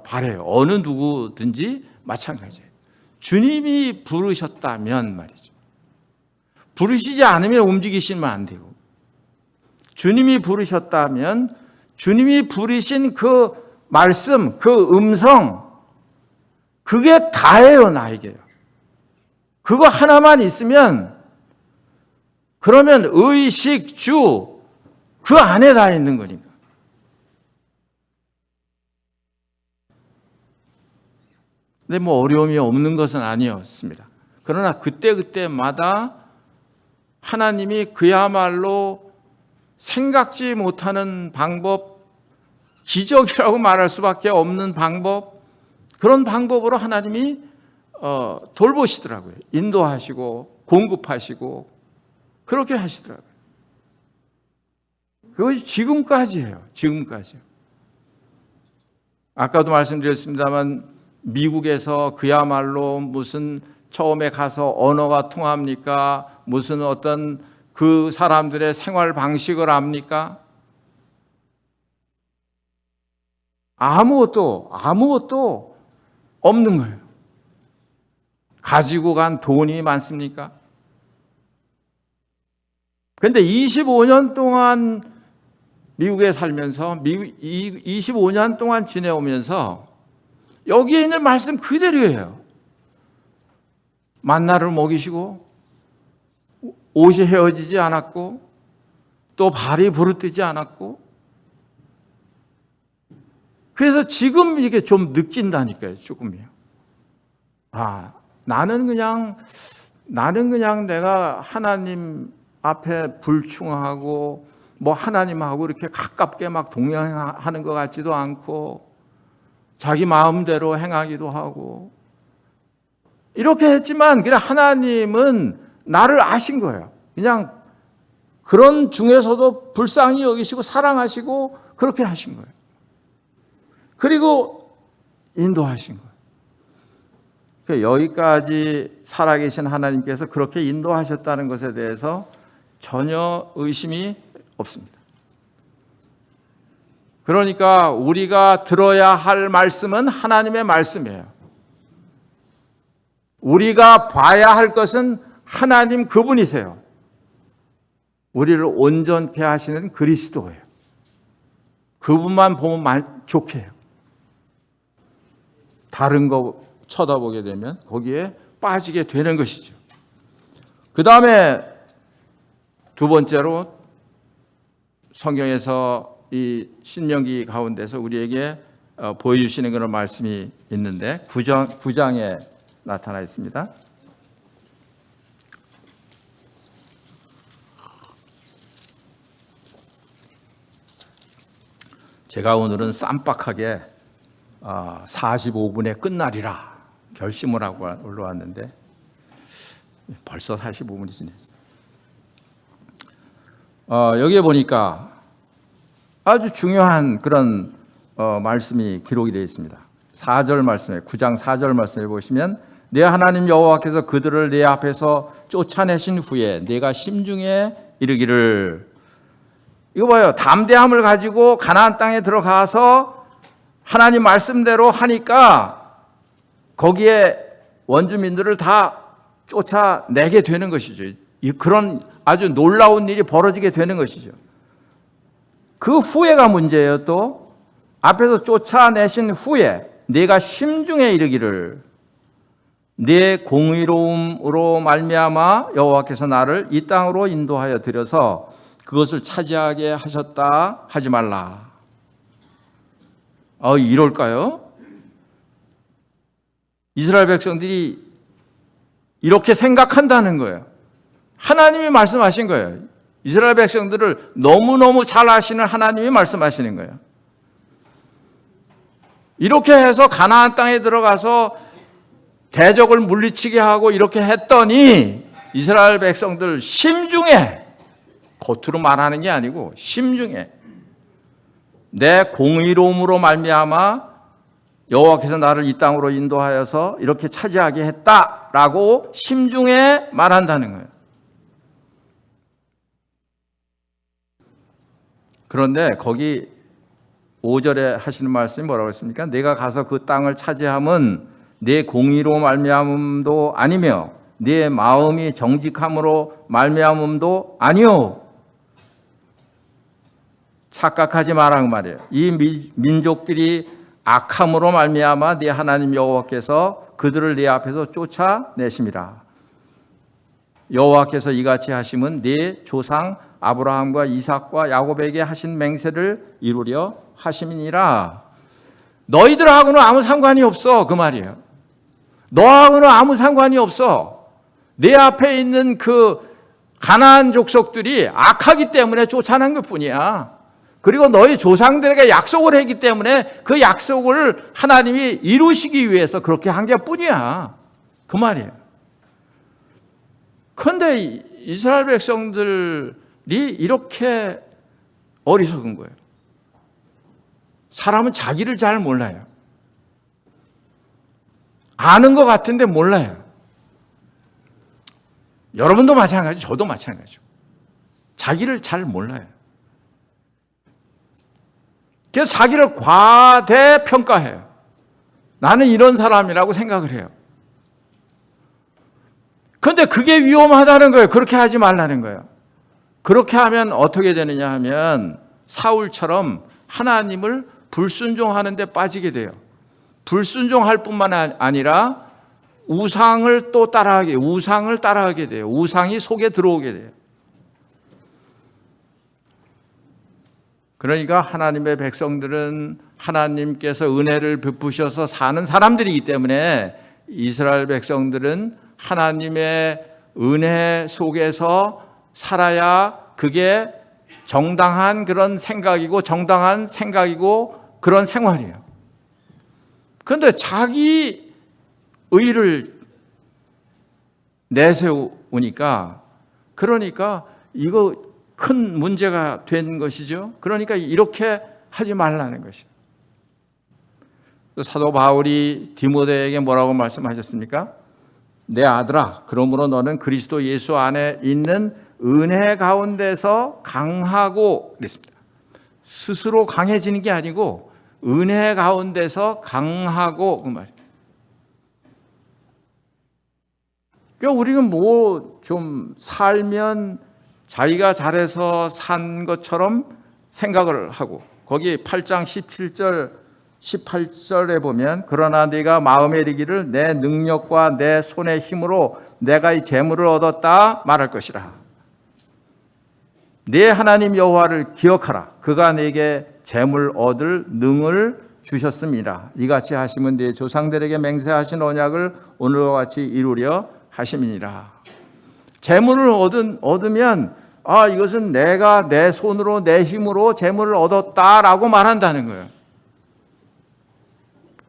바라요. 어느 누구든지 마찬가지예요. 주님이 부르셨다면 말이죠. 부르시지 않으면 움직이시면 안 되고, 주님이 부르셨다면 주님이 부르신 그 말씀, 그 음성, 그게 다예요, 나에게요. 그거 하나만 있으면, 그러면 의식, 주, 그 안에 다 있는 거니까. 근데 뭐 어려움이 없는 것은 아니었습니다. 그러나 그때마다 하나님이 그야말로 생각지 못하는 방법, 기적이라고 말할 수밖에 없는 방법, 그런 방법으로 하나님이 돌보시더라고요. 인도하시고 공급하시고 그렇게 하시더라고요. 그것이 지금까지예요. 지금까지요. 아까도 말씀드렸습니다만 미국에서 그야말로 무슨 처음에 가서 언어가 통합니까? 무슨 어떤 그 사람들의 생활 방식을 압니까? 아무것도 없는 거예요. 가지고 간 돈이 많습니까? 그런데 25년 동안 미국에 살면서 25년 동안 지내오면서 여기에 있는 말씀 그대로예요. 만나를 먹이시고 옷이 헤어지지 않았고 또 발이 부르뜨지 않았고 그래서 지금 이게 좀 느낀다니까요, 조금이요. 나는 그냥 내가 하나님 앞에 불충하고 뭐 하나님하고 이렇게 가깝게 막 동행하는 것 같지도 않고 자기 마음대로 행하기도 하고 이렇게 했지만 그냥 하나님은 나를 아신 거예요. 그냥 그런 중에서도 불쌍히 여기시고 사랑하시고 그렇게 하신 거예요. 그리고 인도하신 거예요. 그러니까 여기까지 살아계신 하나님께서 그렇게 인도하셨다는 것에 대해서 전혀 의심이 없습니다. 그러니까 우리가 들어야 할 말씀은 하나님의 말씀이에요. 우리가 봐야 할 것은 하나님 그분이세요. 우리를 온전케 하시는 그리스도예요. 그분만 보면 좋게 해요. 다른 거 쳐다보게 되면 거기에 빠지게 되는 것이죠. 그 다음에 두 번째로 성경에서 이 신명기 가운데서 우리에게 보여주시는 그런 말씀이 있는데 9장에 나타나 있습니다. 제가 오늘은 쌈박하게 45분에 끝나리라 결심을 하고 올라왔는데 벌써 45분이 지났어요. 여기에 보니까 아주 중요한 그런 말씀이 기록이 되어 있습니다. 4절 말씀에 9장 4절 말씀에 보시면 내 하나님 여호와께서 그들을 내 앞에서 쫓아내신 후에 내가 심중에 이르기를, 이거 봐요. 담대함을 가지고 가나안 땅에 들어가서 하나님 말씀대로 하니까 거기에 원주민들을 다 쫓아내게 되는 것이죠. 그런 아주 놀라운 일이 벌어지게 되는 것이죠. 그 후에가 문제예요. 또 앞에서 쫓아내신 후에 내가 심중에 이르기를 내 공의로움으로 말미암아 여호와께서 나를 이 땅으로 인도하여 들여서 그것을 차지하게 하셨다 하지 말라. 이럴까요? 이스라엘 백성들이 이렇게 생각한다는 거예요. 하나님이 말씀하신 거예요. 이스라엘 백성들을 너무너무 잘 아시는 하나님이 말씀하시는 거예요. 이렇게 해서 가나안 땅에 들어가서 대적을 물리치게 하고 이렇게 했더니 이스라엘 백성들 심중에, 겉으로 말하는 게 아니고 심중에 내 공의로움으로 말미암아 여호와께서 나를 이 땅으로 인도하여서 이렇게 차지하게 했다라고 심중에 말한다는 거예요. 그런데 거기 5절에 하시는 말씀이 뭐라고 했습니까? 내가 가서 그 땅을 차지함은 내 공의로 말미암음도 아니며 내 마음이 정직함으로 말미암음도 아니요. 착각하지 마라 그 말이에요. 이 민족들이 악함으로 말미암아 네 하나님 여호와께서 그들을 네 앞에서 쫓아내심이라. 여호와께서 이같이 하심은 네 조상 아브라함과 이삭과 야곱에게 하신 맹세를 이루려 하심이니라. 너희들하고는 아무 상관이 없어 그 말이에요. 너하고는 아무 상관이 없어. 내 앞에 있는 그 가나안 족속들이 악하기 때문에 쫓아낸 것뿐이야. 그리고 너희 조상들에게 약속을 했기 때문에 그 약속을 하나님이 이루시기 위해서 그렇게 한 게뿐이야 그 말이에요. 그런데 이스라엘 백성들이 이렇게 어리석은 거예요. 사람은 자기를 잘 몰라요. 아는 것 같은데 몰라요. 여러분도 마찬가지, 저도 마찬가지고. 자기를 잘 몰라요. 그래서 자기를 과대평가해요. 나는 이런 사람이라고 생각을 해요. 그런데 그게 위험하다는 거예요. 그렇게 하지 말라는 거예요. 그렇게 하면 어떻게 되느냐 하면 사울처럼 하나님을 불순종하는 데 빠지게 돼요. 불순종할 뿐만 아니라 우상을 또 따라하게 돼요. 우상이 속에 들어오게 돼요. 그러니까 하나님의 백성들은 하나님께서 은혜를 베푸셔서 사는 사람들이기 때문에 이스라엘 백성들은 하나님의 은혜 속에서 살아야 그게 정당한 그런 생각이고 정당한 생각이고 그런 생활이에요. 그런데 자기 의를 내세우니까 그러니까 이거 큰 문제가 된 것이죠. 그러니까 이렇게 하지 말라는 것이죠. 사도 바울이 디모데에게 뭐라고 말씀하셨습니까? 내 아들아, 그러므로 너는 그리스도 예수 안에 있는 은혜 가운데서 강하고 그랬습니다. 스스로 강해지는 게 아니고 은혜 가운데서 강하고 그 말이에요. 그러니까 우리는 뭐 좀 살면 자기가 잘해서 산 것처럼 생각을 하고 거기 8장 17절 18절에 보면 그러나 네가 마음에 이르기를 내 능력과 내 손의 힘으로 내가 이 재물을 얻었다 말할 것이라. 네 하나님 여호와를 기억하라. 그가 네게 재물 얻을 능을 주셨습니다. 이같이 하시면 네 조상들에게 맹세하신 언약을 오늘과 같이 이루려 하심이니라. 재물을 얻으면 이것은 내가 내 손으로 내 힘으로 재물을 얻었다라고 말한다는 거예요.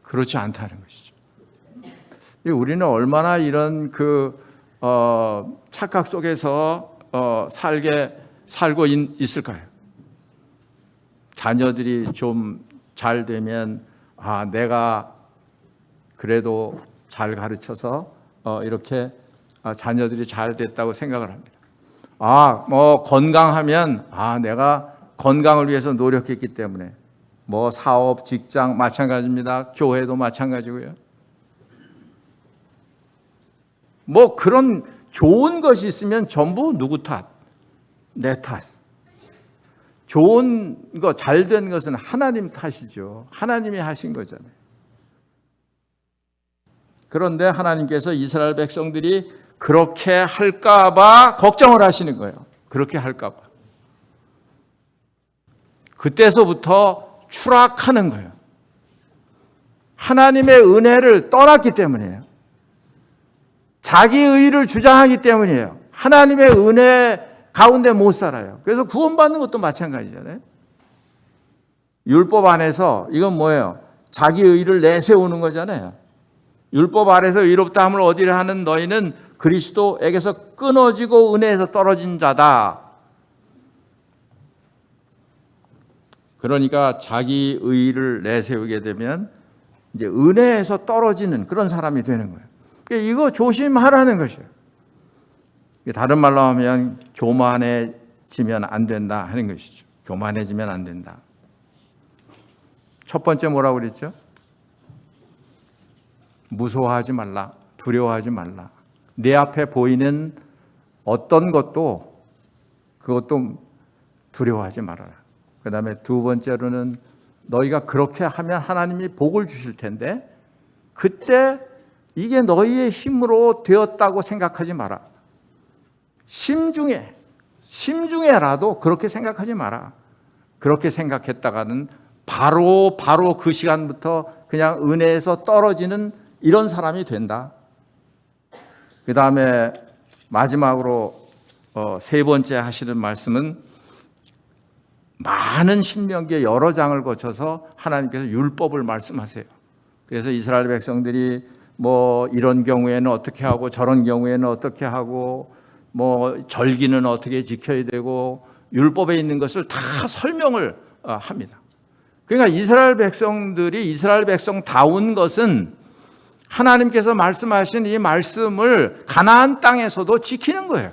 그렇지 않다는 것이죠. 우리는 얼마나 이런 착각 속에서 살고 있을까요? 자녀들이 좀 잘 되면 내가 그래도 잘 가르쳐서 이렇게 자녀들이 잘 됐다고 생각을 합니다. 건강하면 내가 건강을 위해서 노력했기 때문에 사업, 직장 마찬가지입니다. 교회도 마찬가지고요. 그런 좋은 것이 있으면 전부 누구 탓? 내 탓. 좋은 거, 잘 된 것은 하나님 탓이죠. 하나님이 하신 거잖아요. 그런데 하나님께서 이스라엘 백성들이 그렇게 할까봐 걱정을 하시는 거예요. 그렇게 할까봐. 그때서부터 추락하는 거예요. 하나님의 은혜를 떠났기 때문이에요. 자기 의를 주장하기 때문이에요. 하나님의 은혜 가운데 못 살아요. 그래서 구원받는 것도 마찬가지잖아요. 율법 안에서 이건 뭐예요? 자기 의를 내세우는 거잖아요. 율법 아래서 의롭다 함을 얻으려 하는 너희는 그리스도에게서 끊어지고 은혜에서 떨어진 자다. 그러니까 자기 의를 내세우게 되면 이제 은혜에서 떨어지는 그런 사람이 되는 거예요. 그러니까 이거 조심하라는 것이에요. 다른 말로 하면 교만해지면 안 된다 하는 것이죠. 교만해지면 안 된다. 첫 번째 뭐라고 그랬죠? 무서워하지 말라. 두려워하지 말라. 내 앞에 보이는 어떤 것도 그것도 두려워하지 말아라. 그 다음에 두 번째로는 너희가 그렇게 하면 하나님이 복을 주실 텐데 그때 이게 너희의 힘으로 되었다고 생각하지 마라. 심중에라도 그렇게 생각하지 마라. 그렇게 생각했다가는 바로 그 시간부터 그냥 은혜에서 떨어지는 이런 사람이 된다. 그 다음에 마지막으로 세 번째 하시는 말씀은 많은 신명기의 여러 장을 거쳐서 하나님께서 율법을 말씀하세요. 그래서 이스라엘 백성들이 이런 경우에는 어떻게 하고 저런 경우에는 어떻게 하고 절기는 어떻게 지켜야 되고 율법에 있는 것을 다 설명을 합니다. 그러니까 이스라엘 백성들이 이스라엘 백성다운 것은 하나님께서 말씀하신 이 말씀을 가나안 땅에서도 지키는 거예요.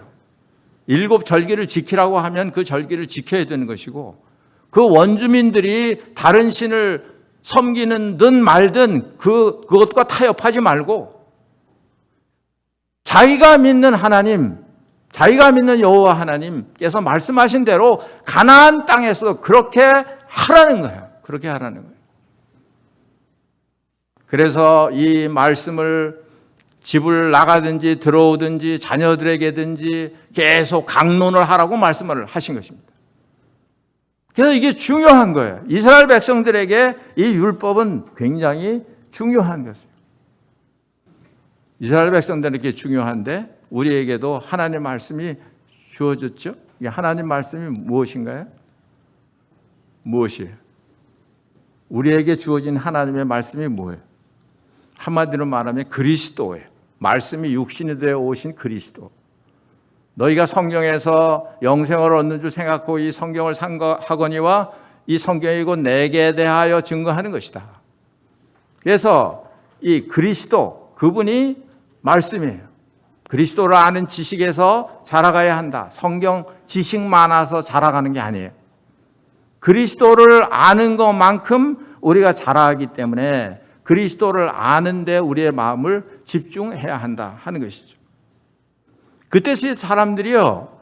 7 절기를 지키라고 하면 그 절기를 지켜야 되는 것이고 그 원주민들이 다른 신을 섬기는 든 말든 그것과 타협하지 말고 자기가 믿는 하나님, 자기가 믿는 여호와 하나님께서 말씀하신 대로 가나안 땅에서 그렇게 하라는 거예요. 그렇게 하라는 거예요. 그래서 이 말씀을 집을 나가든지 들어오든지 자녀들에게든지 계속 강론을 하라고 말씀을 하신 것입니다. 그래서 이게 중요한 거예요. 이스라엘 백성들에게 이 율법은 굉장히 중요한 것이에요. 이스라엘 백성들에게 중요한데 우리에게도 하나님의 말씀이 주어졌죠. 이 하나님 말씀이 무엇인가요? 무엇이에요? 우리에게 주어진 하나님의 말씀이 뭐예요? 한마디로 말하면 그리스도예요. 말씀이 육신이 되어 오신 그리스도. 너희가 성경에서 영생을 얻는 줄 생각하고 이 성경을 상고하거니와 이 성경이 곧 내게 대하여 증거하는 것이다. 그래서 이 그리스도, 그분이 말씀이에요. 그리스도를 아는 지식에서 자라가야 한다. 성경 지식 많아서 자라가는 게 아니에요. 그리스도를 아는 것만큼 우리가 자라기 때문에 그리스도를 아는데 우리의 마음을 집중해야 한다 하는 것이죠. 그때 사람들이요,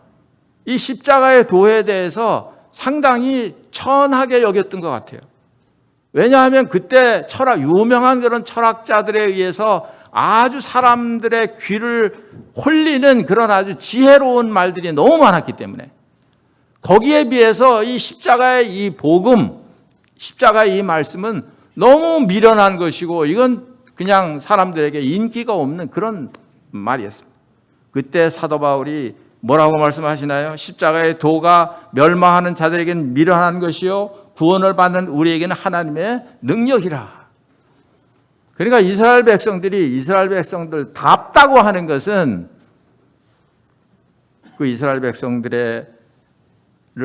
이 십자가의 도에 대해서 상당히 천하게 여겼던 것 같아요. 왜냐하면 그때 유명한 그런 철학자들에 의해서 아주 사람들의 귀를 홀리는 그런 아주 지혜로운 말들이 너무 많았기 때문에 거기에 비해서 이 십자가의 이 복음, 십자가의 이 말씀은 너무 미련한 것이고 이건 그냥 사람들에게 인기가 없는 그런 말이었습니다. 그때 사도 바울이 뭐라고 말씀하시나요? 십자가의 도가 멸망하는 자들에게는 미련한 것이요 구원을 받는 우리에게는 하나님의 능력이라. 그러니까 이스라엘 백성들 답다고 하는 것은 그 이스라엘 백성들을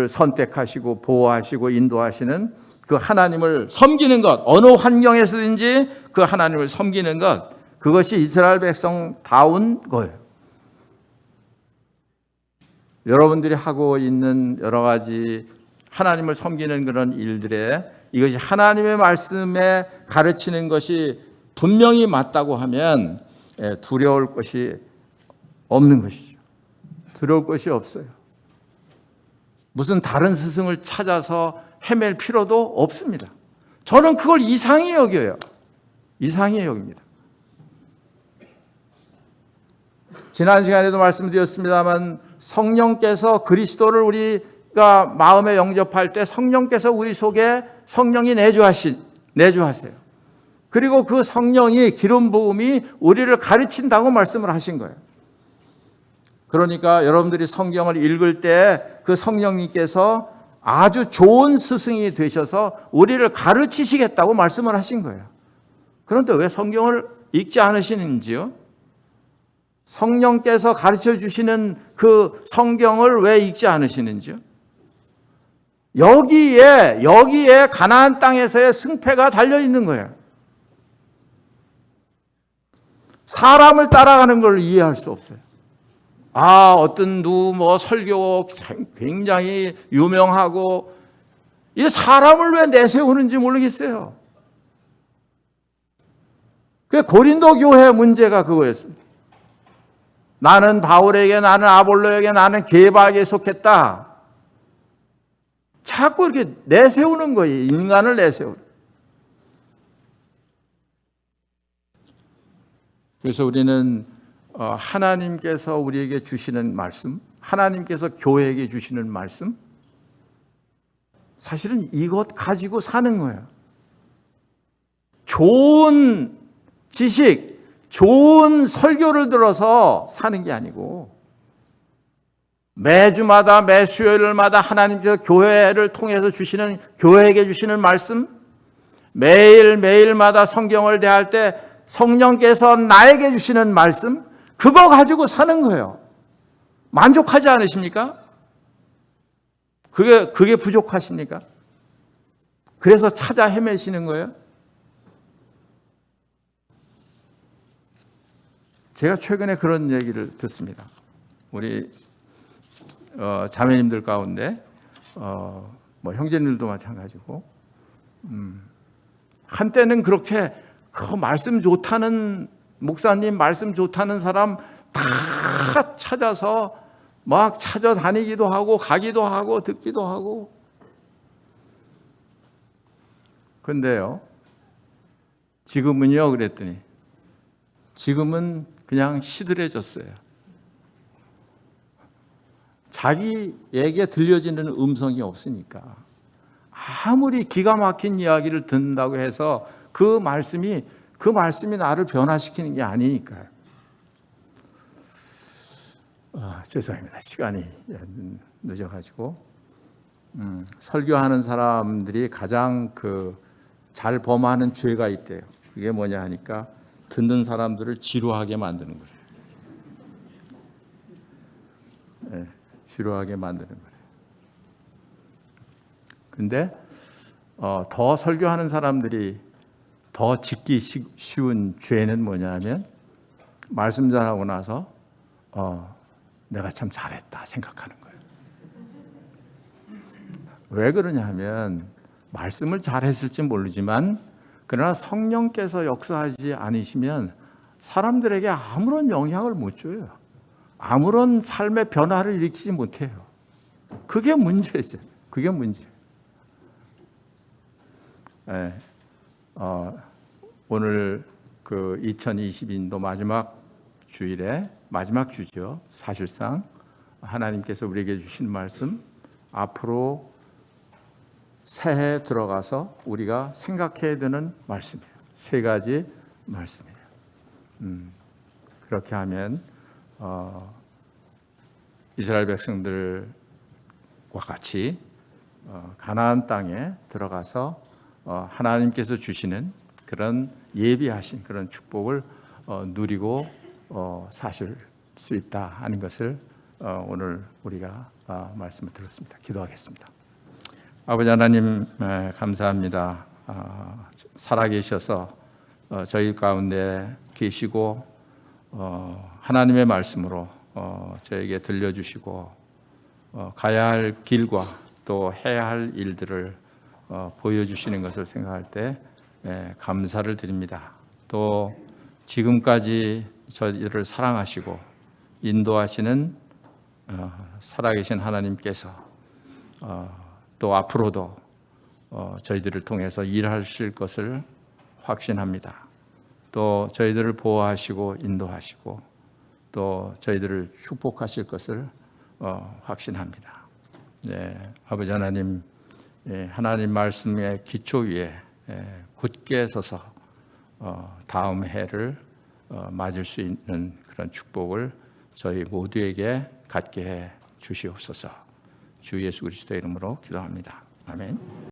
선택하시고 보호하시고 인도하시는 그 하나님을 섬기는 것, 어느 환경에서든지 그 하나님을 섬기는 것, 그것이 이스라엘 백성다운 거예요. 여러분들이 하고 있는 여러 가지 하나님을 섬기는 그런 일들에 이것이 하나님의 말씀에 가르치는 것이 분명히 맞다고 하면 두려울 것이 없는 것이죠. 두려울 것이 없어요. 무슨 다른 스승을 찾아서 헤맬 필요도 없습니다. 저는 그걸 이상히 여겨요. 이상히 여깁니다. 지난 시간에도 말씀드렸습니다만 성령께서 그리스도를 우리가 마음에 영접할 때 성령께서 우리 속에 성령이 내주하세요. 그리고 그 성령이 기름 부음이 우리를 가르친다고 말씀을 하신 거예요. 그러니까 여러분들이 성경을 읽을 때 그 성령님께서 아주 좋은 스승이 되셔서 우리를 가르치시겠다고 말씀을 하신 거예요. 그런데 왜 성경을 읽지 않으시는지요? 성령께서 가르쳐 주시는 그 성경을 왜 읽지 않으시는지요? 여기에 가나안 땅에서의 승패가 달려 있는 거예요. 사람을 따라가는 걸 이해할 수 없어요. 어떤 설교 굉장히 유명하고 이 사람을 왜 내세우는지 모르겠어요. 그 고린도 교회 문제가 그거였습니다. 나는 바울에게, 나는 아볼로에게, 나는 게바에게 속했다. 자꾸 이렇게 내세우는 거예요. 인간을 내세우는. 그래서 우리는 하나님께서 우리에게 주시는 말씀, 하나님께서 교회에게 주시는 말씀, 사실은 이것 가지고 사는 거예요. 좋은 지식, 좋은 설교를 들어서 사는 게 아니고 매주마다 매수요일마다 하나님께서 교회를 통해서 주시는, 교회에게 주시는 말씀, 매일마다 성경을 대할 때 성령께서 나에게 주시는 말씀, 그거 가지고 사는 거예요. 만족하지 않으십니까? 그게 부족하십니까? 그래서 찾아 헤매시는 거예요? 제가 최근에 그런 얘기를 듣습니다. 우리 자매님들 가운데 형제님들도 마찬가지고 한때는 그렇게 말씀 좋다는 목사님, 말씀 좋다는 사람 다 찾아서 막 찾아다니기도 하고 가기도 하고 듣기도 하고. 근데요, 지금은요 그랬더니 지금은 그냥 시들해졌어요. 자기에게 들려지는 음성이 없으니까. 아무리 기가 막힌 이야기를 듣는다고 해서 그 말씀이 나를 변화시키는 게 아니니까요. 죄송합니다. 시간이 늦어가지고 설교하는 사람들이 가장 잘 범하는 죄가 있대요. 그게 뭐냐 하니까 듣는 사람들을 지루하게 만드는 거예요. 네, 지루하게 만드는 거예요. 근데 더 설교하는 사람들이 더 짓기 쉬운 죄는 뭐냐면 말씀 전하고 나서 내가 참 잘했다 생각하는 거예요. 왜 그러냐 하면 말씀을 잘했을지 모르지만 그러나 성령께서 역사하지 않으시면 사람들에게 아무런 영향을 못 줘요. 아무런 삶의 변화를 일으키지 못해요. 그게 문제죠. 그게 문제예요. 네. 오늘 2022년도 마지막 주일에 마지막 주죠. 사실상 하나님께서 우리에게 주신 말씀, 앞으로 새해 들어가서 우리가 생각해야 되는 말씀이에요. 세 가지 말씀이에요. 그렇게 하면 이스라엘 백성들과 같이 가나안 땅에 들어가서 하나님께서 주시는 그런 예비하신 그런 축복을 누리고 사실 수 있다 하는 것을 오늘 우리가 말씀을 들었습니다. 기도하겠습니다. 아버지 하나님 감사합니다. 살아계셔서 저희 가운데 계시고 하나님의 말씀으로 저에게 들려주시고 가야 할 길과 또 해야 할 일들을 보여주시는 것을 생각할 때 감사를 드립니다. 또 지금까지 저희를 사랑하시고 인도하시는 살아계신 하나님께서 또 앞으로도 저희들을 통해서 일하실 것을 확신합니다. 또 저희들을 보호하시고 인도하시고 또 저희들을 축복하실 것을 확신합니다. 네, 아버지 하나님, 하나님 말씀의 기초 위에 굳게 서서 다음 해를 맞을 수 있는 그런 축복을 저희 모두에게 갖게 해 주시옵소서. 주 예수 그리스도의 이름으로 기도합니다. 아멘.